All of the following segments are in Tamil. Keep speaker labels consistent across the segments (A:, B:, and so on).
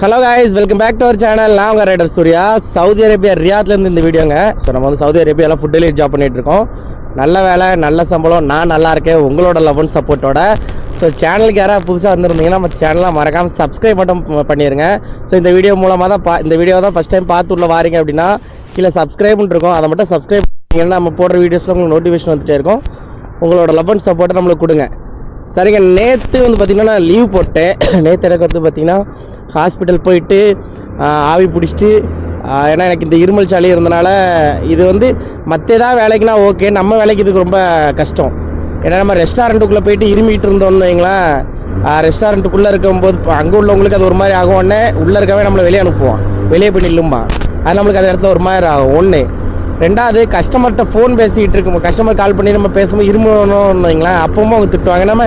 A: Hello guys, welcome back to our channel. நான் உங்கள் ரைடர் சூர்யா. சவுதி அரேபியா ரியாத்லேருந்து இந்த வீடியோங்க. ஸோ நம்ம வந்து சவுதி அரேபியாவில் ஃபுட் டெலிவரி ஜாப் பண்ணிகிட்டு இருக்கோம். நல்ல வேலை, நல்ல சம்பளம், நான் நல்லா இருக்கேன் உங்களோட லவ் அண்ட் சப்போர்ட்டோட. ஸோ சேனலுக்கு யாராவது புதுசாக வந்திருந்தீங்கன்னா நம்ம சேனலை மறக்காமல் சப்ஸ்கிரைப் மட்டும் பண்ணிடுங்க. ஸோ இந்த வீடியோ மூலமாக தான் இந்த வீடியோ தான் ஃபஸ்ட் டைம் பார்த்து உள்ள வாரீங்க அப்படின்னா கீழே சப்ஸ்கிரைப்னு இருக்கும். அதை மட்டும் சப்ஸ்கிரைப் பண்ணிங்கன்னா நம்ம போடுற வீடியோஸில் உங்களுக்கு நோட்டிஃபிகேஷன் வந்துகிட்டே இருக்கும். உங்களோட லவ் அண்ட் சப்போர்ட்டை நம்மளுக்கு கொடுங்க. சரிங்க, நேற்று வந்து பார்த்திங்கன்னா நான் லீவ் போட்டேன். நேற்று எனக்கு வந்து பார்த்திங்கன்னா ஹாஸ்பிட்டல் போயிட்டு ஆவி பிடிச்சிட்டு, ஏன்னா எனக்கு இந்த இருமல் சளி இருந்தனால இது வந்து மற்ற ஏதாவது வேலைக்குனா ஓகே, நம்ம வேலைக்கு இதுக்கு ரொம்ப கஷ்டம். ஏன்னா நம்ம ரெஸ்டாரண்ட்டுக்குள்ளே போயிட்டு இருமிகிட்டு இருந்தோம்னு வைங்களேன், ரெஸ்டாரண்ட்டுக்குள்ளே இருக்கும்போது அங்கே உள்ளவங்களுக்கு அது ஒரு மாதிரி ஆகும். உடனே உள்ளே இருக்கவே நம்மளை வெளியே அனுப்புவோம், வெளியே போய் நில்லும்பா. அது நம்மளுக்கு அந்த இடத்துல ஒரு மாதிரி ஆகும். ஒன்று. ரெண்டாவது, கஸ்டமர்கிட்ட ஃபோன் பேசிக்கிட்டு இருக்கும், கஸ்டமர் கால் பண்ணி நம்ம பேசும்போது இருமணும்னு வைங்களேன், அப்பவும் அவங்க திட்டுவாங்க. நம்ம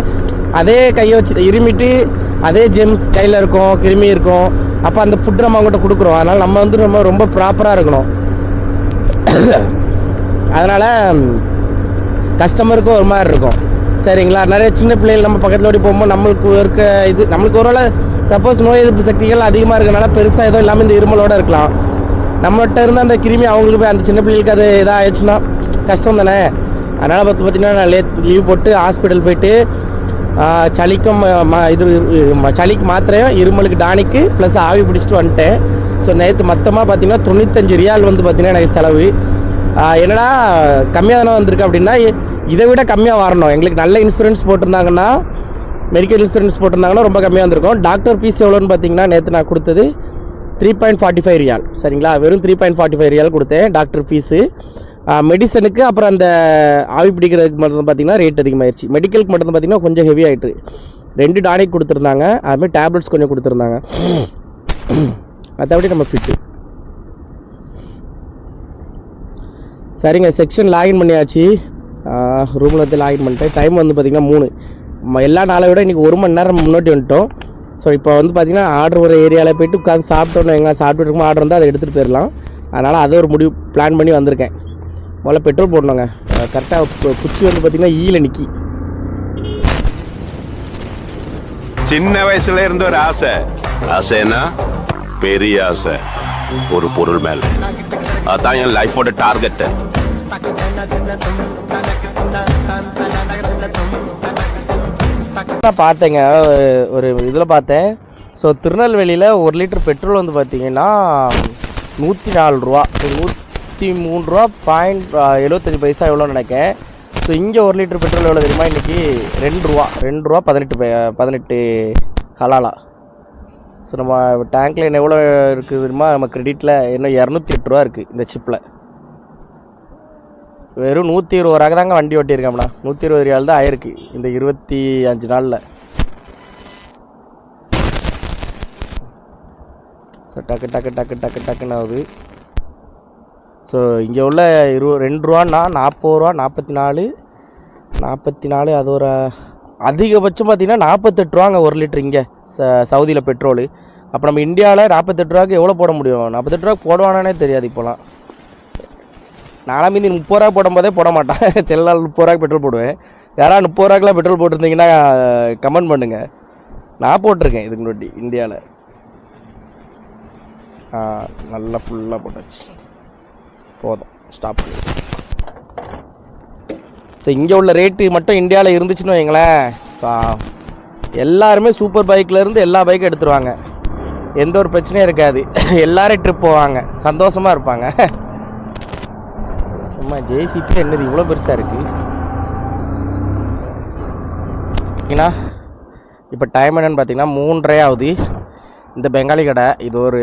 A: அதே கையை வச்சு இருமிட்டு அதே ஜெம்ஸ் கையில் இருக்கும், கிருமி இருக்கும், அப்போ அந்த ஃபுட் நம்ம அவங்ககிட்ட கொடுக்குறோம். அதனால் நம்ம வந்து ரொம்ப ப்ராப்பராக இருக்கணும். அதனால் கஸ்டமருக்கும் ஒரு மாதிரி இருக்கும். சரிங்களா? நிறைய சின்ன பிள்ளைகள் நம்ம பக்கத்தில் ஓடி போகும்போது நம்மளுக்கு இருக்க இது நம்மளுக்கு ஒருவேளை சப்போஸ் நோய் எதிர்ப்பு சக்திகள் அதிகமாக இருக்கனால பெருசாக ஏதோ இல்லாமல் இந்த இருமலோடு இருக்கலாம். நம்மகிட்ட இருந்த அந்த கிருமி அவங்களுக்கு போய் அந்த சின்ன பிள்ளைகளுக்கு அது இதாக ஆயிடுச்சுன்னா கஷ்டம் தானே. அதனால் பார்த்திங்கன்னா நான் லீவ் போட்டு ஹாஸ்பிட்டல் போயிட்டு சளிக்கும் சளிக்கு மாத்திரையும் இருமலுக்கு டானிக்கு ப்ளஸ் ஆவி பிடிச்சிட்டு வந்துட்டேன். ஸோ நேற்று மொத்தமாக பார்த்திங்கன்னா 95 ரியால் வந்து பார்த்திங்கன்னா எனக்கு செலவு. என்னடா கம்மியாக தானே வந்திருக்கு அப்படின்னா, இதை விட கம்மியாக வரணும். எங்களுக்கு நல்ல இன்சூரன்ஸ் போட்டிருந்தாங்கன்னா, மெடிக்கல் இன்சூரன்ஸ் போட்டிருந்தாங்கன்னா ரொம்ப கம்மியாக வந்திருக்கும். டாக்டர் ஃபீஸ் எவ்வளோன்னு பார்த்தீங்கன்னா நேற்று நான் கொடுத்தது 3.45 ரியால். சரிங்களா? வெறும் 3.45 ரியால் கொடுத்தேன் டாக்டர் ஃபீஸு. மெடிசனுக்கு அப்புறம் அந்த ஆவி பிடிக்கிறதுக்கு மட்டும் பார்த்திங்கன்னா ரேட் அதிகமாகிடுச்சு. மெடிக்கலுக்கு மட்டும் பார்த்திங்கன்னா கொஞ்சம் ஹெவி ஆகிட்டு 2 டானிக் கொடுத்துருந்தாங்க, அதுமாதிரி டேப்லெட்ஸ் கொஞ்சம் கொடுத்துருந்தாங்க. மற்றபடி நம்ம ஃபிட்டு. சரிங்க, செக்ஷன் லாகின் பண்ணியாச்சு. ரூமில் வந்து லாகின் பண்ணிட்டேன். டைம் வந்து பார்த்திங்கன்னா 3. எல்லா நாளை விட இன்றைக்கி 1 மணி நேரம் முன்னாடி வந்துட்டோம். ஸோ இப்போ வந்து பார்த்திங்கன்னா ஆர்டர் ஒரு ஏரியாவில் போய்ட்டு உட்காந்து சாப்பிட்டோன்னு எங்கே சாப்பிட்டு இருக்கும் ஆர்டர் இருந்தால் அதை எடுத்துகிட்டு போயிடலாம். அதனால் அதை ஒரு முடிவு பிளான் பண்ணி வந்திருக்கேன். முதல்ல பெட்ரோல் போடணுங்க. கரெக்டாக குச்சி வந்து பார்த்திங்கன்னா ஈல நிற்கி.
B: சின்ன வயசுல இருந்து ஒரு ஆசைன்னா பெரிய ஆசை, ஒரு பொருள் மேல. அதான் என் லைஃபோட டார்கெட்.
A: நான் பார்த்தேங்க, ஒரு இதில் பார்த்தேன். ஸோ திருநெல்வேலியில் 1 லிட்டர் பெட்ரோல் வந்து பார்த்திங்கன்னா 104 ரூபா, 103 ரூபா 75 எவ்வளோன்னு நினைக்கிறேன். ஸோ இங்கே 1 லிட்டர் பெட்ரோல் எவ்வளோ தெரியுமா? இன்றைக்கி 2 ரூபா 18 ஹலாலா. ஸோ நம்ம டேங்க்கில் என்ன எவ்வளோ இருக்குது தெரியுமா? நம்ம கிரெடிட்டில் இன்னும் 208 ரூபா இருக்குது இந்த சிப்பில். வெறும் 120 ரூபாய்க்கு தாங்க வண்டி ஓட்டியிருக்கோம்னா, 120 ரியால் தான் ஆயிருக்கு இந்த 25 நாளில். ஸோ டக்குன்னு ஆகுது. ஸோ இங்கே உள்ள 2 ரூபான்னா 40 ரூபா, 44. அது ஒரு அதிகபட்சம் பார்த்திங்கன்னா 48 ரூபாங்க 1 லிட்டர் இங்கே சவுதியில் பெட்ரோலு. அப்போ நம்ம இந்தியாவில் 48 ரூபாய்க்கு எவ்வளோ போட முடியும்? 48 ரூபாய்க்கு போடுவானே தெரியாது இப்போலாம். நானும் மீதி 30 ரூபா போடும்போதே போட மாட்டேன். சில நாள் 30 ரூபாய்க்கு பெட்ரோல் போடுவேன். யாராவது 30 ரூபாய்க்குலாம் பெட்ரோல் போட்டிருந்தீங்கன்னா கமெண்ட் பண்ணுங்கள். நான் போட்டிருக்கேன் இதுக்கு முன்னாடி இந்தியாவில். நல்லா ஃபுல்லாக போட்டாச்சு, போதும், ஸ்டாப் பண்ணி. ஸோ இங்கே உள்ள ரேட்டு மட்டும் இந்தியாவில் இருந்துச்சுன்னு வைங்களேன், எல்லாருமே சூப்பர் பைக்லேருந்து எல்லா பைக்கும் எடுத்துருவாங்க, எந்த ஒரு பிரச்சனையும் இருக்காது. எல்லோரும் ட்ரிப் போவாங்க, சந்தோஷமாக இருப்பாங்க. அம்மா ஜேசிபி என்னது இவ்வளோ பெருசாக இருக்குது? ஓகேண்ணா, இப்போ டைம் என்னென்னு பார்த்தீங்கன்னா 3:30 ஆகுது. இந்த பெங்காலி கடை இது ஒரு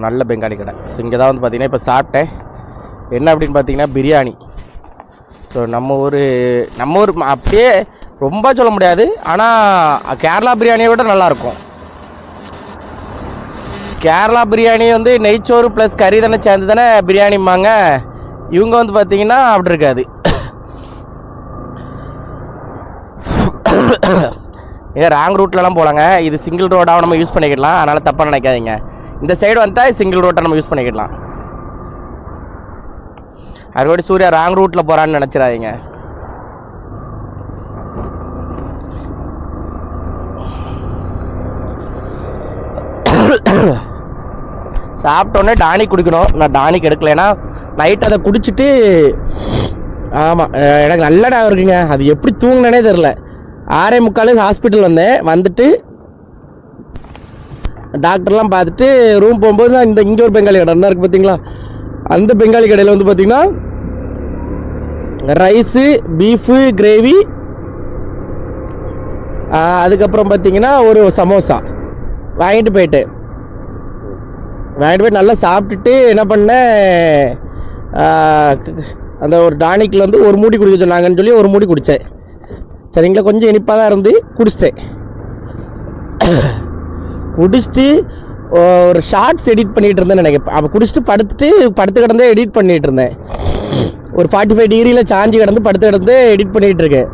A: நல்ல பெங்காலி கடை. ஸோ இங்கே தான் வந்து பார்த்திங்கன்னா இப்போ சாப்பிட்டேன். என்ன அப்படின்னு பார்த்தீங்கன்னா பிரியாணி. ஸோ நம்ம ஊர் அப்படியே ரொம்ப சொல்ல முடியாது, ஆனால் கேரளா பிரியாணியை விட நல்லாயிருக்கும். கேரளா பிரியாணி வந்து நெய்ச்சோறு ப்ளஸ் கறி தானே சேர்ந்து தானே பிரியாணிம்பாங்க. இவங்க வந்து பார்த்தீங்கன்னா அப்படி இருக்காது. ஏன் ராங் ரூட்லலாம் போகலாங்க, இது சிங்கிள் ரோடாக நம்ம யூஸ் பண்ணிக்கிடலாம், அதனால் தப்பாக நினைக்காதீங்க. இந்த சைடு வந்துட்டால் சிங்கிள் ரோட்டை நம்ம யூஸ் பண்ணிக்கிடலாம். அதுபடி சூர்யா ராங் ரூட்டில் போகிறான்னு நினச்சிடாதீங்க. சாப்பிட்டோன்னே டானிக் குடிக்கணும். நான் டானிக் எடுக்கல, ஏன்னா நைட் அதை குடிச்சிட்டு ஆமாம் எனக்கு நல்ல ஞாபகம் இருக்குங்க. அது எப்படி தூங்கினேனே தெரில. 6:45 ஹாஸ்பிட்டல் வந்தேன். வந்துட்டு டாக்டர்லாம் பார்த்துட்டு ரூம் போகும்போது தான் இங்கே ஒரு பெங்காலி கடை இருக்குது பார்த்தீங்களா, அந்த பெங்காலி கடையில் வந்து பார்த்திங்கன்னா ரைஸு, பீஃபு, கிரேவி, அதுக்கப்புறம் பார்த்திங்கன்னா ஒரு சமோசா வாங்கிட்டு போயிட்டு நல்லா சாப்பிட்டுட்டு என்ன பண்ணேன், அந்த ஒரு டானிக்கில் வந்து ஒரு மூடி குடிக்க சொன்னாங்கன்னு சொல்லி ஒரு மூடி குடித்தேன். சரிங்களா, கொஞ்சம் இனிப்பாக தான் இருந்து குடிச்சிட்டேன். குடிச்சிட்டு ஒரு ஷார்ட்ஸ் எடிட் பண்ணிகிட்டு இருந்தேன் நினைக்கிறேன். அப்போ குடிச்சிட்டு படுத்து கிடந்தே எடிட் பண்ணிகிட்டு இருந்தேன். ஒரு 45 டிகிரியில் சாஞ்சி கிடந்து படுத்து கிடந்து எடிட் பண்ணிகிட்டு இருக்கேன்.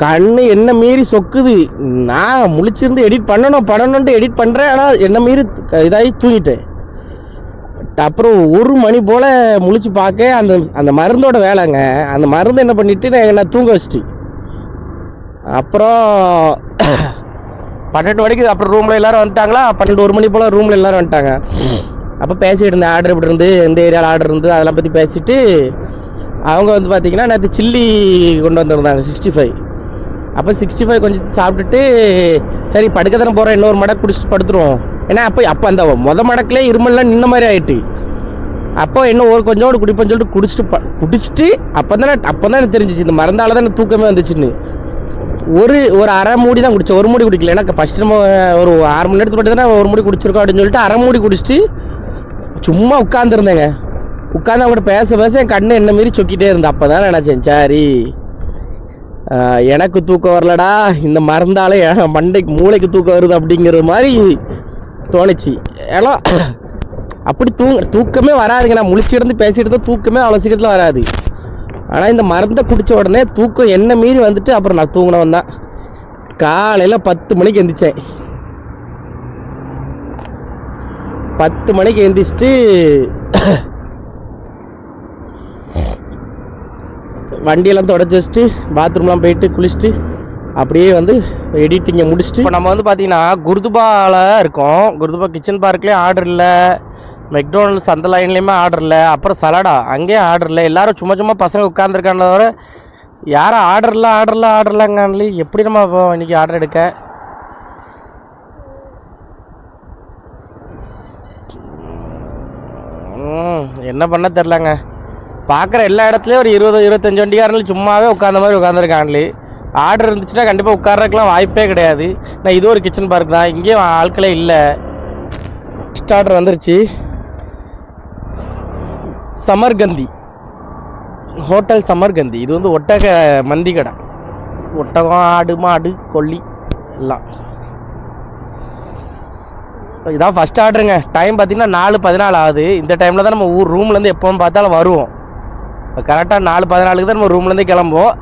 A: கண்ணு என்ன மீறி சொக்குது. நான் முழிச்சிருந்து எடிட் பண்ணணுன்ட்டு எடிட் பண்ணுறேன். ஆனால் என்ன மீறி இதாகி தூங்கிட்டேன். அப்புறம் 1 மணி போல் முழிச்சு பார்க்க அந்த மருந்தோட வேலைங்க. அந்த மருந்து என்ன பண்ணிவிட்டு நான் தூங்க வச்சுட்டு அப்புறம் 12 மணிக்கு அப்புறம் ரூமில் எல்லோரும் வந்துட்டாங்களா. 12-1 மணி போல் ரூமில் எல்லோரும் வந்துட்டாங்க. அப்போ பேசிகிட்டு இருந்தேன், ஆர்டர் எப்படி இருந்து, எந்த ஏரியாவில் ஆர்டர் இருந்து அதெல்லாம் பற்றி பேசிவிட்டு அவங்க வந்து பார்த்திங்கன்னா நேற்று சில்லி கொண்டு வந்திருந்தாங்க 65. அப்போ 65 கொஞ்சம் சாப்பிட்டுட்டு சரி படுக்க தானே போகிறோம், இன்னொரு மடக்கு குடிச்சிட்டு படுத்துருவோம். ஏன்னா அப்போ அந்த மடக்கிலே இருமல்லாம் நின்ன மாதிரி ஆகிட்டு. அப்போ இன்னும் கொஞ்சோடு குடிப்பேன்னு சொல்லிட்டு குடிச்சிட்டு அப்போ தான் எனக்கு தெரிஞ்சிச்சு இந்த மருந்தால் தான் தூக்கமே வந்துச்சுன்னு. ஒரு அரை மூடி தான் குடித்தேன், ஒரு மூடி குடிக்கல. ஏன்னா ஃபஸ்ட்டு நம்ம ஒரு 6 மணி நேரத்துக்கு மட்டும் தான் ஒரு மூடி குடிச்சிருக்கோம் அப்படின்னு சொல்லிட்டு அரை மூடி குடிச்சிட்டு சும்மா உட்காந்துருந்தேங்க. உட்காந்து அவங்கள்ட்ட பேச என் கண்ணு என்ன மாரி சொக்கிட்டே இருந்தேன். அப்போ தான் நினச்சேன், சரி எனக்கு தூக்கம் வரலடா, இந்த மருந்தாலே மண்டைக்கு மூளைக்கு தூக்கம் வருது அப்படிங்கிற மாதிரி தோணுச்சு. ஏன்னா அப்படி தூக்கமே வராதுங்க. நான் முழிச்சிருந்து பேசிட்டு இருந்தால் தூக்கமே அவ்வளோ சீக்கிரத்தில் வராது. ஆனால் இந்த மருந்தை குடித்த உடனே தூக்கம் என்ன மீறி வந்துட்டு அப்புறம் நான் தூங்கினவன் தான். காலையில் 10 மணிக்கு எந்திரிச்சேன். 10 மணிக்கு எந்திரிச்சிட்டு வண்டியெல்லாம் தொடச்சி வச்சுட்டு பாத்ரூம்லாம் போயிட்டு குளிச்சுட்டு அப்படியே வந்து எடிட்டிங்கை முடிச்சுட்டு இப்போ நம்ம வந்து பார்த்திங்கன்னா குருதுபாவில் இருக்கோம். குருதுபா கிச்சன் பார்க்லேயும் ஆர்டர் இல்லை, மெக்டோனல்ட்ஸ் அந்த லைன்லேயுமே ஆர்டர் இல்லை, அப்புறம் சலாடா அங்கேயும் ஆர்டர் இல்லை. எல்லோரும் சும்மா பசங்க உட்காந்துருக்கான தவிர யாரும் ஆர்டர்லாங்கான்லி. எப்படி நம்ம இப்போ இன்றைக்கி ஆர்டர் எடுக்க என்ன பண்ண தெரிலங்க. பார்க்குற எல்லா இடத்துலையும் ஒரு 20-25 வண்டிக்காரங்களும் சும்மாவே உட்காந்த மாதிரி உட்காந்துருக்கான்லி. ஆர்டர் இருந்துச்சுன்னா கண்டிப்பாக உட்கார்றதுக்கெலாம் வாய்ப்பே கிடையாது. நான் இது ஒரு கிச்சன் பார்க் தான், இங்கேயும் ஆட்களே இல்லை. ஃபஸ்ட் ஆர்டர் வந்துருச்சு. சமர்கந்தி ஹோட்டல் சமர்கந்தி. இது வந்து ஒட்டக மந்தி கடை. ஒட்டகம், ஆடு, மாடு, கொல்லி எல்லாம். இதான் ஃபஸ்ட் ஆர்டருங்க. டைம் பார்த்திங்கன்னா 4:14 ஆகுது. இந்த டைமில் தான் நம்ம ரூம்லேருந்து எப்போவும் பார்த்தாலும் வருவோம். இப்போ கரெக்டாக 4:14க்கு தான் நம்ம ரூம்லேருந்தே கிளம்புவோம்.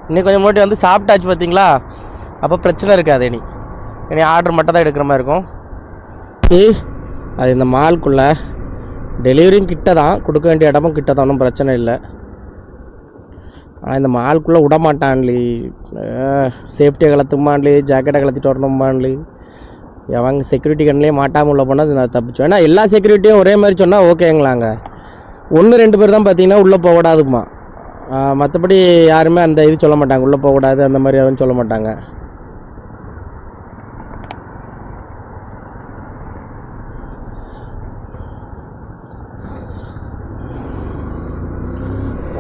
A: இன்னும் கொஞ்சம் முன்னாடி வந்து சாப்பிட்டாச்சு பார்த்தீங்களா, அப்போ பிரச்சனை இருக்காது. இனி ஆர்டர் மட்டும் தான் எடுக்கிற மாதிரி இருக்கும். அது இந்த மால்குள்ளே டெலிவரியும் கிட்ட தான், கொடுக்க வேண்டிய இடமும் கிட்ட தான், ஒன்றும் பிரச்சனை இல்லை. ஆனால் இந்த மால்குள்ளே விட மாட்டான்லி. சேஃப்டியை கலத்துமான்லி, ஜாக்கெட்டை கலத்திட்டு வரணுமான்லி. அவங்க செக்யூரிட்டி கண்ணிலே மாட்டாமல் உள்ள போனால் நான் தப்பிச்சோம். ஏன்னா எல்லா செக்யூரிட்டியும் ஒரே மாதிரி சொன்னால் ஓகேங்களாங்க. 1-2 பேர் தான் பார்த்தீங்கன்னா உள்ளே போகக்கூடாதுமா. மற்றபடி யாருமே அந்த இது சொல்ல மாட்டாங்க, உள்ளே போகக்கூடாது அந்த மாதிரி யாரும் சொல்ல மாட்டாங்க.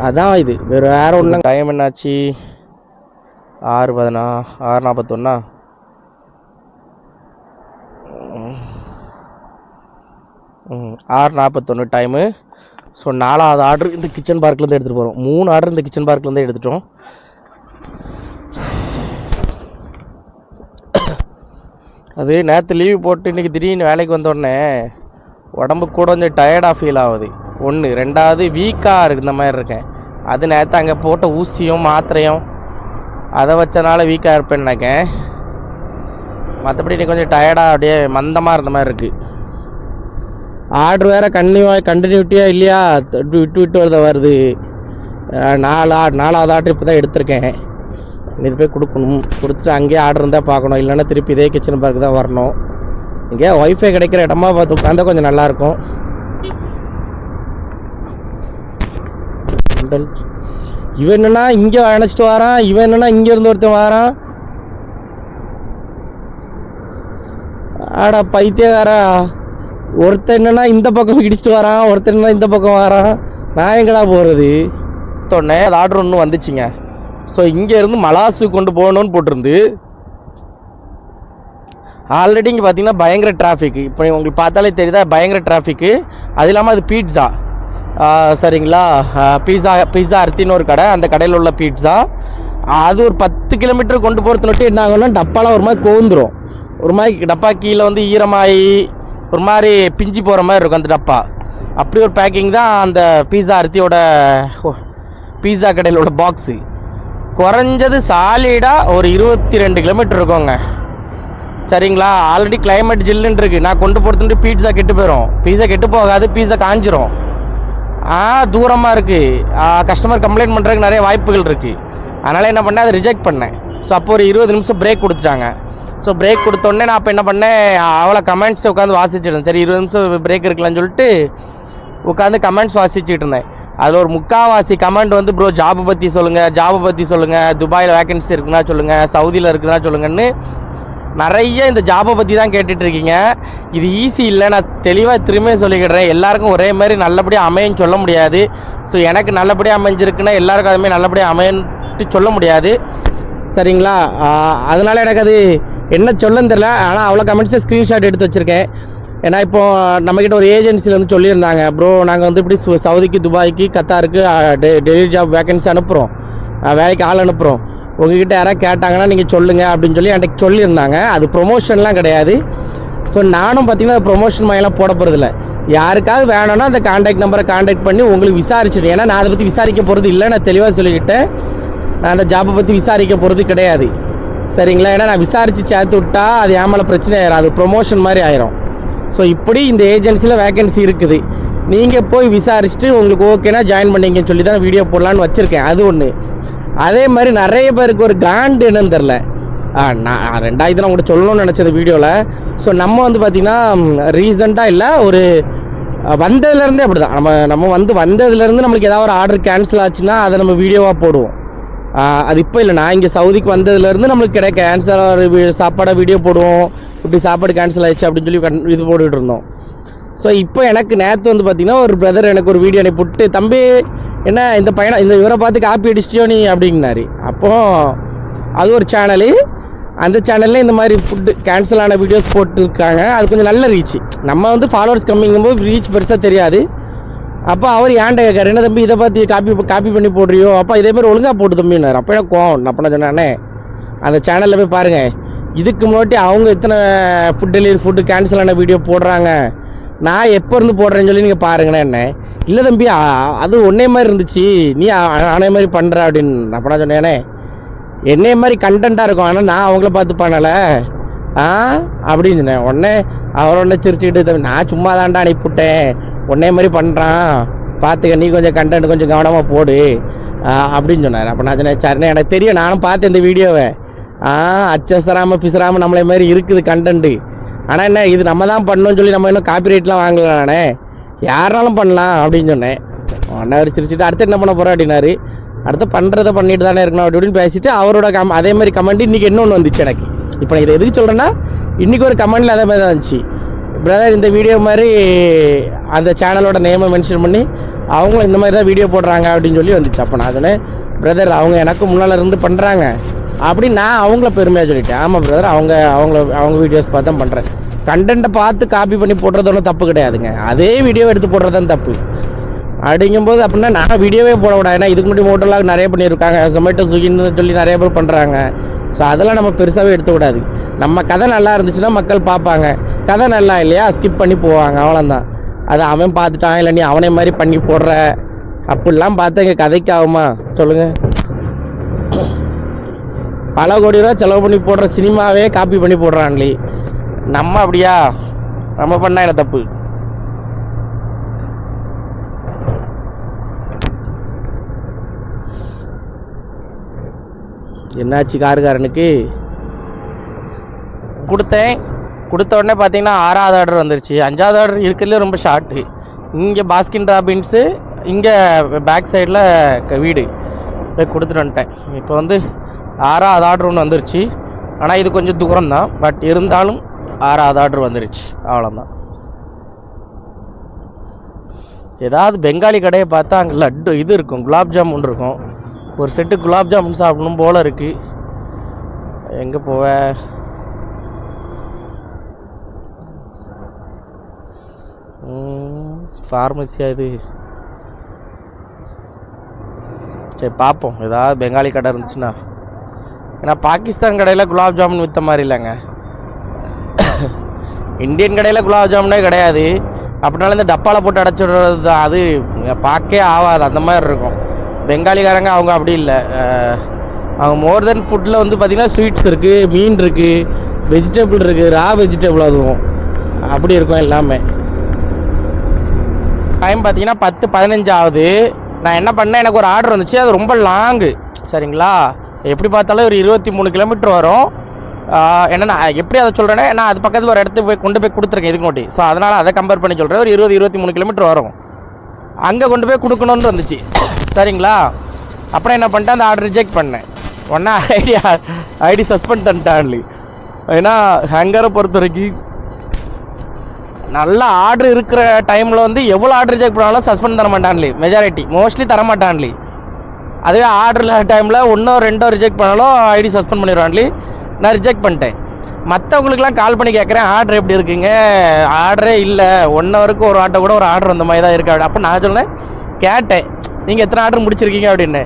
A: அதான் இது வேறு ஒன்றும். டைம் என்னாச்சு? 6:41. 6:41 டைமு. ஸோ 4வது ஆர்டர் இந்த கிச்சன் பார்க்லேருந்து எடுத்துகிட்டு போகிறோம். 3 ஆர்டர் இந்த கிச்சன் பார்க்லேருந்து எடுத்துட்டோம். அது நேற்று லீவு போட்டு இன்றைக்கி திடீர்னு வேலைக்கு வந்தோடனே உடம்பு கூட கொஞ்சம் டயர்டாக ஃபீல் ஆகுது. 1, 2வது வீக்காக இருந்த மாதிரி இருக்கேன். அது நேற்று அங்கே போட்ட ஊசியும் மாத்திரையும் அதை வச்சனால வீக்காக இருப்பேன்னு நினைக்கேன். மற்றபடி இன்றைக்கி கொஞ்சம் டயர்டாக அப்படியே மந்தமாக இருந்த மாதிரி இருக்குது. ஆர்டர் வேறு கண்டினியூட்டியாக இல்லையா, விட்டு வருது. 4வது ஆர்டர் இப்போ தான் எடுத்திருக்கேன். இது போய் கொடுக்கணும். கொடுத்துட்டு அங்கேயே ஆர்டர் இருந்தால் பார்க்கணும், இல்லைன்னா திருப்பி இதே கிச்சன் பார்க்கு தான் வரணும். இங்கே ஒய்ஃபை கிடைக்கிற இடமா பார்த்து உட்காந்தா கொஞ்சம் நல்லாயிருக்கும். இவன் என்னன்னா இங்கே அணைச்சிட்டு வரான், இவன் என்னன்னா இங்கேருந்து ஒருத்தன் வரான். ஆடா பைத்தியக்காரா, ஒருத்தன் என்னன்னா இந்த பக்கம் இடிச்சிட்டு வரான், ஒருத்தன் என்ன இந்த பக்கம் வரான். நான் எங்கடா போகிறது? சொன்னே அது ஆர்டர் ஒன்று வந்துச்சுங்க. ஸோ இங்கேருந்து மலாசு கொண்டு போகணுன்னு போட்டிருந்து. ஆல்ரெடி இங்கே பார்த்தீங்கன்னா பயங்கர டிராஃபிக்கு. இப்போ உங்களுக்கு பார்த்தாலே தெரியுதா பயங்கர டிராஃபிக்கு. அது இல்லாமல் அது பீட்ஸா சரிங்களா, பீஸா அர்த்தின்னு ஒரு கடை, அந்த கடையில் உள்ள பீட்ஸா அது ஒரு 10 கிலோமீட்டர் கொண்டு போகிறதுனொட்டி என்ன ஆகும்னா டப்பாலாம் ஒரு மாதிரி கோந்துடும். ஒரு மாதிரி டப்பா கீழே வந்து ஈரமாகி ஒரு மாதிரி பிஞ்சு போகிற மாதிரி இருக்கும் அந்த டப்பா. அப்படி ஒரு பேக்கிங் தான் அந்த பீஸா அர்த்தியோட பீஸா கடையிலோட பாக்ஸு. குறைஞ்சது சாலிடாக ஒரு 22 கிலோமீட்டர் இருக்குங்க சரிங்களா. ஆல்ரெடி கிளைமேட் ஜில்லுன்னு இருக்குது. நான் கொண்டு போகிறதுட்டு பீட்ஸா கெட்டு போயிடும். பீஸா கெட்டு போகாது, பீஸா காஞ்சிரும். தூரமாக இருக்குது, கஸ்டமர் கம்ப்ளைண்ட் பண்ணுறதுக்கு நிறைய வாய்ப்புகள் இருக்குது. அதனால் என்ன பண்ணேன், அதை ரிஜெக்ட் பண்ணேன். ஸோ அப்போ ஒரு 20 நிமிஷம் பிரேக் கொடுத்துட்டாங்க. ஸோ பிரேக் கொடுத்தோடனே நான் அப்போ என்ன பண்ணேன், அவ்வளோ கமெண்ட்ஸ் உட்காந்து வாசிச்சுட்டேன். சரி 20 நிமிஷம் பிரேக் இருக்கலாம்னு சொல்லிட்டு உட்காந்து கமெண்ட்ஸ் வாசிச்சுட்டு இருந்தேன். அதில் ஒரு முக்கால்வாசி கமெண்ட் வந்து ப்ரோ ஜாபை பற்றி சொல்லுங்கள், துபாயில் வேகன்சி இருக்குன்னா சொல்லுங்கள், சவுதியில் இருக்குதுன்னா சொல்லுங்கன்னு நிறைய இந்த ஜாபை பற்றி தான் கேட்டுட்ருக்கீங்க. இது ஈஸி இல்லை, நான் தெளிவாக திரும்ப சொல்லிக்கிடுறேன். எல்லாருக்கும் ஒரே மாதிரி நல்லபடியாக அமையன்னு சொல்ல முடியாது. ஸோ எனக்கு நல்லபடியாக அமைஞ்சிருக்குன்னா எல்லாருக்கும் அதுமாதிரி நல்லபடியாக அமையன்ட்டு சொல்ல முடியாது சரிங்களா. அதனால் எனக்கு அது என்ன சொல்லன்னு தெரியல. ஆனால் அவ்வளோ கமெண்ட்ஸை ஸ்க்ரீன்ஷாட் எடுத்து வச்சுருக்கேன். ஏன்னா இப்போது நம்மக்கிட்ட ஒரு ஏஜென்சியில் வந்து சொல்லியிருந்தாங்க, ப்ரோ நாங்கள் வந்து இப்படி சவுதிக்கு, துபாய்க்கு, கத்தாருக்கு டெலிவரி ஜாப் வேகன்சி அனுப்புகிறோம், வேலைக்கு ஆள் அனுப்புகிறோம், உங்ககிட்ட யாராவது கேட்டாங்கன்னா நீங்கள் சொல்லுங்கள் அப்படின்னு சொல்லி எனக்கு சொல்லியிருந்தாங்க. அது ப்ரொமோஷன்லாம் கிடையாது. ஸோ நானும் பார்த்தீங்கன்னா ப்ரொமோஷன் மாதிரிலாம் போட போகிறதில்ல. யாருக்காவது வேணும்னா அந்த கான்டாக்ட் நம்பரை கான்டாக்ட் பண்ணி உங்களுக்கு விசாரிச்சுட்டு, ஏன்னா நான் அதை பற்றி விசாரிக்க போகிறது இல்லை, நான் தெளிவாக சொல்லிக்கிட்டேன். நான் அந்த ஜாப்பை பற்றி விசாரிக்க போகிறது கிடையாது சரிங்களா. ஏன்னா நான் விசாரித்து சேர்த்து விட்டா அது ஏன் மேலே பிரச்சனை ஆயிரும், அது ப்ரொமோஷன் மாதிரி ஆயிரும். ஸோ இப்படி இந்த ஏஜென்சியில் வேகன்சி இருக்குது, நீங்கள் போய் விசாரிச்சுட்டு உங்களுக்கு ஓகேனா ஜாயின் பண்ணிங்கன்னு சொல்லி தான் வீடியோ போடலான்னு வச்சுருக்கேன். அது ஒன்று. அதே மாதிரி நிறைய பேருக்கு ஒரு காண்டு என்னன்னு தெரில. நான் 2000 உங்கள்கிட்ட சொல்லணும்னு நினச்சது வீடியோவில். ஸோ நம்ம வந்து பார்த்திங்கன்னா ரீசெண்டாக இல்லை, ஒரு வந்ததுலேருந்தே அப்படி தான். நம்ம வந்ததுலேருந்து நம்மளுக்கு ஏதாவது ஒரு ஆர்டர் கேன்சல் ஆச்சுன்னா அதை நம்ம வீடியோவாக போடுவோம். அது இப்போ இல்லை, நான் இங்கே சவுதிக்கு வந்ததுலேருந்து நம்மளுக்கு கேன்சல் சாப்பாடை வீடியோ போடுவோம். இப்படி சாப்பாடு கேன்சல் ஆயிடுச்சு அப்படின்னு சொல்லி இது போட்டுக்கிட்டு இருந்தோம். ஸோ இப்போ எனக்கு நேற்று வந்து பார்த்திங்கன்னா ஒரு பிரதர் எனக்கு ஒரு வீடியோ போட்டு, தம்பி என்ன இந்த பையனை இந்த இவரை பார்த்து காப்பி அடிச்சிட்டியோ நீ அப்படின்னாரு. அப்போது அது ஒரு சேனலு, அந்த சேனலில் இந்த மாதிரி ஃபுட்டு கேன்சல் ஆன வீடியோஸ் போட்டுருக்காங்க. அது கொஞ்சம் நல்ல ரீச். நம்ம வந்து ஃபாலோவர்ஸ் கம்மிங்கும்போது ரீச் பெருசாக தெரியாது. அப்போ அவர் ஏன்ட கேட்காரு, என்ன தம்பி இதை பார்த்து காப்பி பண்ணி போடுறியோ, அப்போ இதேமாதிரி ஒழுங்காக போட்டு தம்பினார். அப்போ எனக்கு கோவம். அப்போ நான் சொன்னேன், அந்த சேனலில் போய் பாருங்கள், இதுக்கு முன்னாடி அவங்க இத்தனை ஃபுட்டு கேன்சல் ஆன வீடியோ போடுறாங்க, நான் எப்போ இருந்து போடுறேன்னு சொல்லி நீங்கள் பாருங்கண்ணே. என்ன இல்லை தம்பி அது ஒன்னே மாதிரி இருந்துச்சு, நீ ஆனே மாதிரி பண்ணுற அப்படின்னு. அப்போ நான் சொன்னேனே, என்னைய மாதிரி கண்டென்ட்டாக இருக்கும், ஆனால் நான் அவங்கள பார்த்து பண்ணலை அப்படின்னு சொன்னேன். உடனே அவர் ஒன்றே சிரிச்சுக்கிட்டு, நான் சும்மா தான்டா அனுப்பிவிட்டேன், ஒன்னே மாதிரி பண்ணுறான் பார்த்துக்க, நீ கொஞ்சம் கண்டென்ட் கொஞ்சம் கவனமாக போடு அப்படின்னு சொன்னார். அப்போ நான் சொன்னேன், சரிண்ணே எனக்கு தெரியும், நானும் பார்த்தேன் இந்த வீடியோவை. அச்சசராமல் பிசுறாமல் நம்மளே மாதிரி இருக்குது கண்டென்ட்டு. ஆனால் என்ன இது நம்ம தான் பண்ணணும்னு சொல்லி நம்ம இன்னும் காப்பிரைட்லாம் வாங்கலானே, யாராலும் பண்ணலாம் அப்படின்னு சொன்னேன். ஒன்றா சிரிச்சுட்டு அடுத்து என்ன பண்ண போகிறோம் அப்படின்னாரு. அடுத்து பண்ணுறதை பண்ணிட்டு தானே இருக்கணும் அப்படின்னு பேசிட்டு அவரோட அதே மாதிரி கமெண்ட் இன்றைக்கி இன்னொன்று வந்துச்சு எனக்கு. இப்போ நான் இதை எதுக்கு சொல்கிறேன்னா, இன்றைக்கி ஒரு கமெண்டில் அதே மாதிரி தான் இருந்துச்சு, பிரதர் இந்த வீடியோ மாதிரி அந்த சேனலோட நேமை மென்ஷன் பண்ணி அவங்களும் இந்த மாதிரி தான் வீடியோ போடுறாங்க அப்படின்னு சொல்லி வந்துச்சு. அப்போ நான் சொன்னேன், பிரதர் அவங்க எனக்கு முன்னால் இருந்து பண்ணுறாங்க அப்படின்னு நான் அவங்கள பெருமையாக சொல்லிட்டேன். ஆமாம் பிரதர், அவங்க வீடியோஸ் பார்த்து தான் பண்ணுறேன். கண்டென்ட்டை பார்த்து காப்பி பண்ணி போடுறது ஒன்றும் தப்பு கிடையாதுங்க, அதே வீடியோவை எடுத்து போடுறது தான் தப்பு. அப்படிங்கும்போது அப்படின்னா நான் வீடியோவே போட விடாது. ஏன்னா இதுக்கு முன்னாடி ஹோட்டலாக நிறைய பண்ணியிருக்காங்க, ஜொமேட்டோ ஸ்விக்கின்னு சொல்லி நிறைய பேர் பண்ணுறாங்க. ஸோ அதெல்லாம் நம்ம பெருசாகவே எடுத்துக்கூடாது. நம்ம கதை நல்லா இருந்துச்சுன்னா மக்கள் பார்ப்பாங்க, கதை நல்லா இல்லையா ஸ்கிப் பண்ணி போவாங்க, அவ்வளோதான். அதை அவன் பார்த்துட்டான் இல்லை நீ அவனே மாதிரி பண்ணி போடுற அப்படிலாம் பார்த்து எங்கள் கதைக்கு ஆகுமா சொல்லுங்கள்? பல கோடி ரூபா செலவு பண்ணி போடுற சினிமாவே காப்பி பண்ணி போடுறான்லே, நம்ம அப்படியா? நம்ம பண்ணா என்ன தப்பு? என்னாச்சு? காருக்காரனுக்கு கொடுத்தேன், கொடுத்த உடனே பார்த்தீங்கன்னா 6வது ஆர்டர் வந்துருச்சு. 5வது ஆர்டர் இருக்கிறதுலே ரொம்ப ஷார்ட்டு. இங்கே பாஸ்கின் ராபின்ஸு, இங்கே பேக் சைடில் வீடு போய் கொடுத்துட்டு வந்துட்டேன். இப்போ வந்து 6வது ஆர்டர் ஒன்று வந்துருச்சு. ஆனால் இது கொஞ்சம் தூரம் தான், பட் இருந்தாலும் 6வது ஆர்டர் வந்துருச்சு. அவ்வளோதான். ஏதாவது பெங்காலி கடையை பார்த்தா அங்கே லட்டு இது இருக்கும், குலாப் ஜாமுன் இருக்கும். ஒரு செட்டு குலாப் ஜாமுன் சாப்பிடணும் போல் இருக்குது. எங்கே போவ? ஃபார்மசியா இது? சரி பார்ப்போம், ஏதாவது பெங்காலி கடை இருந்துச்சுன்னா. ஏன்னா பாகிஸ்தான் கடையில் குலாப் ஜாமுன் விற்ற மாதிரி இல்லைங்க. இந்தியன் கடையில் குலாப் ஜாமுனே கிடையாது. அப்படினால இந்த டப்பாவில் போட்டு அடைச்சிடுறது தான், அது பார்க்கவே ஆகாது, அந்த மாதிரி இருக்கும். பெங்காலிக்காரங்க அவங்க அப்படி இல்லை. அவங்க மோர் தென் ஃபுட்டில் வந்து பார்த்திங்கன்னா ஸ்வீட்ஸ் இருக்குது, மீன் இருக்குது, வெஜிடபிள் இருக்குது, ரா வெஜிடபிள் அதுவும் அப்படி இருக்கும் எல்லாமே. டைம் பார்த்தீங்கன்னா 10:15 ஆகுது. நான் என்ன பண்ணேன், எனக்கு ஒரு ஆர்டர் வந்துச்சு. அது ரொம்ப லாங்கு, சரிங்களா? எப்படி பார்த்தாலும் ஒரு 23 கிலோமீட்டர் வரும். என்னென்னா எப்படி அதை சொல்கிறேன்னா, நான் அது பக்கத்தில் ஒரு இடத்துக்கு போய் கொண்டு போய் கொடுத்துருக்கேன் இதுக்கு நோட்டி. ஸோ அதனால் அதை கம்பேர் பண்ணி சொல்கிறேன். ஒரு 20-23 கிலோமீட்டர் வரும். அங்கே கொண்டு போய் கொடுக்கணுன்னு வந்துச்சு, சரிங்களா? அப்புறம் என்ன பண்ணிட்டேன், அந்த ஆர்டர் ரிஜெக்ட் பண்ணேன். ஒன்றா ஐடி சஸ்பெண்ட் பண்ணிட்டான்லி. ஏன்னா ஹேங்கரை பொறுத்த வரைக்கும் நல்ல ஆர்டர் இருக்கிற டைமில் வந்து எவ்வளோ ஆர்டர் ரிஜெக்ட் பண்ணாலும் சஸ்பெண்ட் தர மாட்டான்லி. Majority mostly தரமாட்டான்லி. அதுவே ஆர்டர் இல்லாத டைமில் 1-2 ரிஜெக்ட் பண்ணாலும் ஐடி சஸ்பெண்ட் பண்ணிடுவான்லி. நான் ரிஜெக்ட் பண்ணிட்டேன். மற்றவங்களுக்குலாம் கால் பண்ணி கேட்குறேன், ஆர்டர் எப்படி இருக்குங்க? ஆர்டரே இல்லை, 1 ஹவருக்கு ஒரு ஆட்டோ கூட ஒரு ஆர்டர் அந்த மாதிரி தான் இருக்கு. அப்போ நான் சொன்னேன், கேட்டேன் நீங்கள் எத்தனை ஆர்டர் முடிச்சிருக்கீங்க அப்படின்னு.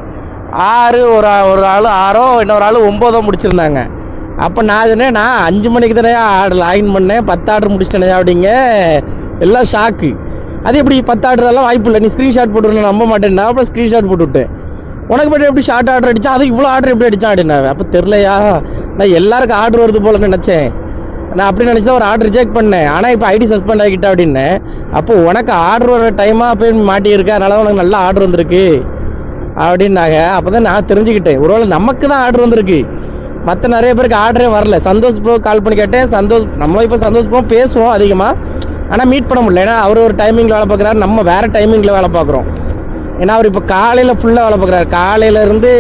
A: 6, ஒரு ஆள் 6, இன்னொரு ஆள் 9 முடிச்சிருந்தாங்க. அப்போ நான் சொன்னேன், நான் 5 மணிக்கு தானே ஆர்டர் லாகின் பண்ணேன், 10 ஆர்டர் முடிச்சிட்டேனே அப்படிங்க. எல்லாம் ஷாக்கு. அது எப்படி 10 ஆர்டரெல்லாம் வாய்ப்பு இல்லை, நீ ஸ்க்ரீன்ஷாட் போட்டு நம்ப மாட்டேன்னா. அப்புறம் ஸ்க்ரீன்ஷாட் போட்டு விட்டேன். உனக்கு மட்டும் எப்படி ஷார்ட் ஆர்டர் அடித்தா, அது இவ்வளோ ஆர்டர் எப்படி அடித்தான் அப்படின்னா. அப்போ தெரிலையா, நான் எல்லாருக்கும் ஆர்டர் வருது போல நினச்சேன். நான் அப்படி நினச்சி தான் ஒரு ஆர்டர் ரிஜெக்ட் பண்ணேன். ஆனால் இப்போ ஐடி சஸ்பெண்ட் ஆகிட்டேன் அப்படின்னு. அப்போ உனக்கு ஆர்டர் வர டைமாக போய் மாட்டியிருக்கேன், அதனால உனக்கு நல்ல ஆர்டர் வந்திருக்கு அப்படின்னாங்க. அப்போ தான் நான் தெரிஞ்சுக்கிட்டேன், ஒருவேளை நமக்கு தான் ஆர்டர் வந்திருக்கு, மற்ற நிறைய பேருக்கு ஆர்டரே வரல. சந்தோஷ் ப்ரோ கால் பண்ணி கேட்டேன். சந்தோஷ், நம்மளும் இப்போ சந்தோஷ் ப்ரோ பேசுவோம் அதிகமாக, ஆனால் மீட் பண்ண முடியல. ஏன்னா அவர் ஒரு டைமிங்கில் வேலை பார்க்குறாரு, நம்ம வேறு டைமிங்கில் வேலை பார்க்குறோம். ஏன்னா அவர் இப்போ காலையில் ஃபுல்லாக வேலை பார்க்குறாரு. காலையிலேருந்து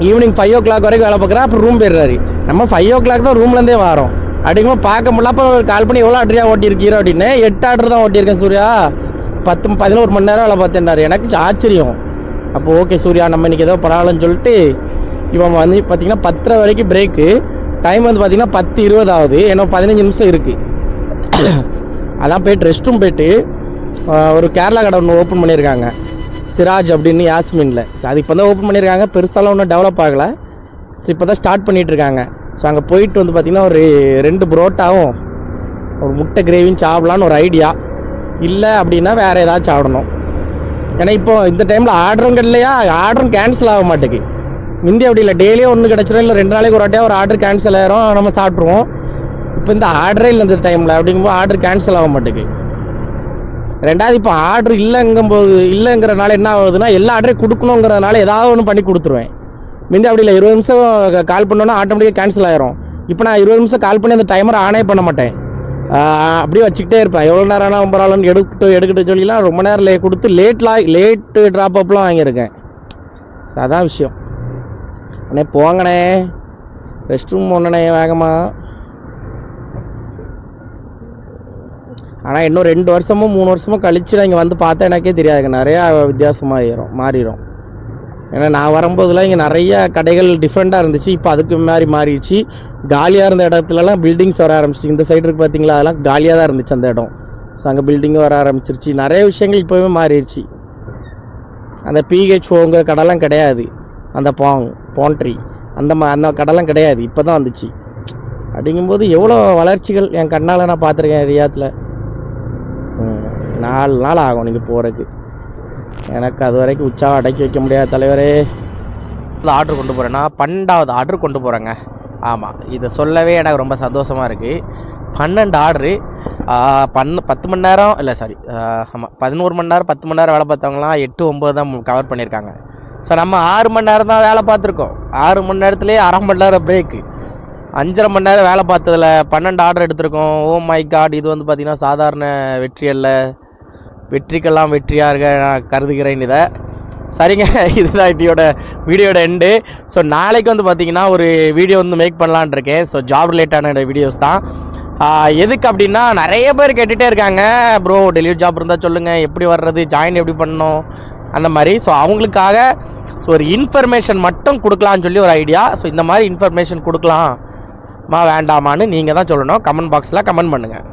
A: ஈவினிங் 5 o'clock வரைக்கும் வேலை பார்க்குறாரு. அப்புறம் ரூம் போயிடுறாரு. நம்ம 5 o'clock தான் ரூம்லேருந்தே வரோம். அப்படிங்கும்போது பார்க்க முடியல. அப்போ கால் பண்ணி எவ்வளோ ஆர்டரியா ஓட்டியிருக்கீரோ அப்படின்னு. 8 ஆர்டர் தான் ஓட்டியிருக்கேன் சூர்யா. 10-11 மணி நேரம் வேலை பார்த்தேன்னாரு. எனக்கு ஆச்சரியம். அப்போ ஓகே சூர்யா, நம்ம இன்றைக்கி ஏதோ பரவாயில்லன்னு சொல்லிட்டு இவன் வந்து பார்த்திங்கன்னா 10:30 வரைக்கும் பிரேக்கு. டைம் வந்து பார்த்திங்கன்னா 10:20 ஆகுது. ஏன்னா 15 நிமிஷம் இருக்குது. அதான் போய்ட்டு ரெஸ்ட் ரூம் போய்ட்டு ஒரு கேரளா கடை ஒன்று ஓப்பன் பண்ணியிருக்காங்க, சிராஜ் அப்படின்னு, யாஸ்மினில். அது இப்போ தான் ஓப்பன் பண்ணியிருக்காங்க, பெருசாலாம் ஒன்றும் டெவலப் ஆகலை. ஸோ இப்போ தான் ஸ்டார்ட் பண்ணிகிட்ருக்காங்க. ஸோ அங்கே போயிட்டு வந்து பார்த்திங்கன்னா ஒரு 2 புரோட்டாவும் ஒரு முட்டை கிரேவியும் சாப்பிட்லான்னு ஒரு ஐடியா. இல்லை அப்படின்னா வேறு ஏதாச்சும் சாப்பிடணும். ஏன்னா இப்போ இந்த டைமில் ஆர்டரும் இல்லையா, ஆர்டரும் கேன்சல் ஆக மாட்டேங்குது. முந்தி அப்படி இல்லை, டெய்லியும் ஒன்று கிடச்சிடும், இல்லை 2 நாளைக்கு ஒரு வாட்டியாக ஒரு ஆர்டர் கேன்சல் ஆகிரும், நம்ம சாப்பிட்ருவோம். இப்போ இந்த ஆர்டரே இல்லை இந்த டைமில். அப்படிங்கும்போது ஆர்டர் கேன்சல் ஆக மாட்டேங்குது. ரெண்டாவது இப்போ ஆர்டர் இல்லைங்கிறனால என்ன ஆகுதுன்னா, எல்லா ஆர்டரையும் கொடுக்கணுங்கிறதுனால ஏதாவது ஒன்று பண்ணி கொடுத்துருவேன். முந்தி அப்படி இல்லை, 20 நிமிஷம் கால் பண்ணோன்னா ஆட்டோமேட்டிக்காக கேன்சல் ஆகிரும். இப்போ நான் 20 நிமிஷம் கால் பண்ணி அந்த டைமரை ஆனே பண்ண மாட்டேன், அப்படியே வச்சுக்கிட்டே இருப்பேன். எவ்வளோ நேரம் ஆனால் பரவாயில்லன்னு எடுக்கட்டு சொல்லிலாம் ரொம்ப நேரம் கொடுத்து லேட்டு ட்ராப் அப்லாம் வாங்கியிருக்கேன். அதான் விஷயம். அண்ணே போங்கண்ணே, ரெஸ்ட் ரூம் ஒன்றுண்ணே வேகமாக. ஆனால் இன்னும் 2 வருஷமோ 3 வருஷமோ கழிச்சு நான் இங்கே வந்து பார்த்தா எனக்கே தெரியாதுங்க, நிறையா வித்தியாசமாக மாறிடும். ஏன்னா நான் வரும்போதெல்லாம் இங்கே நிறைய கடைகள் டிஃப்ரெண்ட்டாக இருந்துச்சு. இப்போ அதுக்கு மாதிரி மாறிடுச்சு. காலியாக இருந்த இடத்துலலாம் பில்டிங்ஸ் வர ஆரம்பிச்சிச்சு. இந்த சைடு இருக்குது பார்த்தீங்களா, அதெல்லாம் காலியாக தான் இருந்துச்சு அந்த இடம். ஸோ அங்கே பில்டிங்கும் வர ஆரம்பிச்சிருச்சு. நிறைய விஷயங்கள் இப்போவே மாறிடுச்சு. அந்த பிஹெச்ஓங்க கடைலாம் கிடையாது, அந்த பாண்ட்ரி அந்த கடைலாம் கிடையாது, இப்போ தான் வந்துச்சு. அப்படிங்கும்போது எவ்வளோ வளர்ச்சிகள் என் கண்ணால் நான் பார்த்துருக்கேன் ரியாத்தில். 4 நாள் ஆகும் நீங்கள் போகிறதுக்கு. எனக்கு அது வரைக்கும் உற்சாகம் அடக்கி வைக்க முடியாது தலைவரே. ஆர்டர் கொண்டு போகிறேன்னா 12வது ஆர்டர் கொண்டு போகிறேங்க. ஆமாம், இதை சொல்லவே எனக்கு ரொம்ப சந்தோஷமாக இருக்குது. 12 ஆர்டரு. 10 மணி நேரம் இல்லை, சாரி, ஆமாம் 11 மணி நேரம் 10 மணி நேரம் வேலை பார்த்தவங்களாம் 8-9 தான் கவர் பண்ணியிருக்காங்க. ஸோ நம்ம 6 மணி நேரம் தான் வேலை பார்த்துருக்கோம். 6 மணி நேரத்துலேயே 1/2 மணி நேரம் பிரேக்கு. 5.5 மணி நேரம் வேலை பார்த்ததில் 12 ஆர்டர் எடுத்திருக்கோம். ஓ மை காட், இது வந்து பார்த்திங்கன்னா சாதாரண வெற்றி அல்ல, வெற்றிக்கெல்லாம் வெற்றியாக நான் கருதுகிறேன் இதை. சரிங்க, இதுதான் இன்னையோட வீடியோட எண்டு. ஸோ நாளைக்கு வந்து பார்த்திங்கன்னா ஒரு வீடியோ வந்து மேக் பண்ணலான் இருக்கேன். ஸோ ஜாப் ரிலேட்டான வீடியோஸ் தான். எதுக்கு அப்படின்னா நிறைய பேர் கேட்டுகிட்டே இருக்காங்க, ப்ரோ டெலிவரி ஜாப் இருந்தால் சொல்லுங்கள், எப்படி வர்றது, ஜாயின் எப்படி பண்ணணும் அந்த மாதிரி. ஸோ அவங்களுக்காக ஸோ ஒரு இன்ஃபர்மேஷன் மட்டும் கொடுக்கலான்னு சொல்லி ஒரு ஐடியா. ஸோ இந்த மாதிரி இன்ஃபர்மேஷன் கொடுக்கலாமா வேண்டாமான்னு நீங்கள் தான் சொல்லணும். கமெண்ட் பாக்ஸில் கமெண்ட் பண்ணுங்கள்.